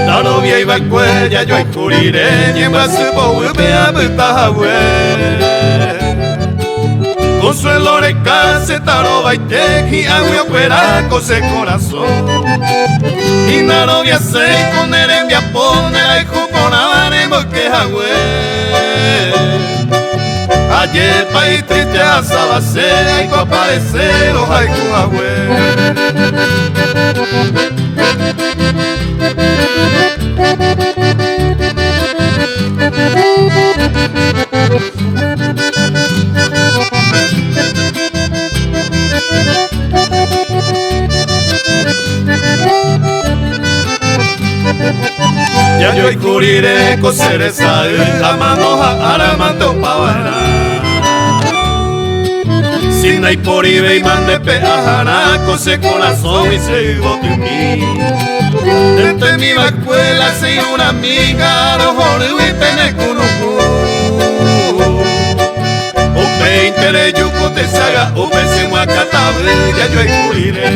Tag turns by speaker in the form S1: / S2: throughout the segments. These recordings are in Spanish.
S1: La novia iba al cuella, yo al curiré, y en brazo me abutawe. Consuelo de casa, taro baiteji, agua fuera cose corazón. Y la novia se con el envia pone, la hijo con avane, porque agüe. Ayer país triste asaba ser, hay que aparecer, los hay que ya yo y curiré coser esa la manoja aramanto pavana. Sin hay por ibe y mande peajana, cose corazón y se bote en mí. Dentro de mi escuela se una amiga, los jores y pene con Ope interés yuco te saga, ope se muacatabe, ya yo y curiré.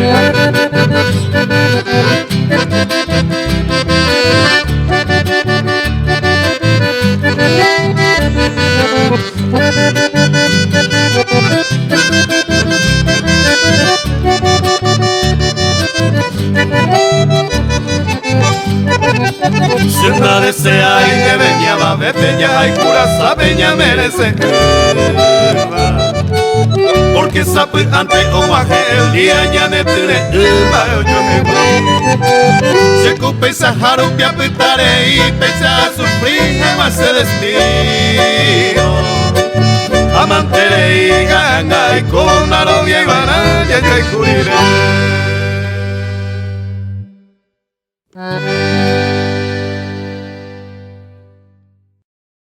S1: Si una desea y te venía va vete ya y cura sabe ya merece. Porque sabe ante o baje el día ya ne tiene yo me voy. Se ocupe saharo que apretaré y pesa a sufrir más se destino. Amante y ganga y con la novia y banana ya yo curiré.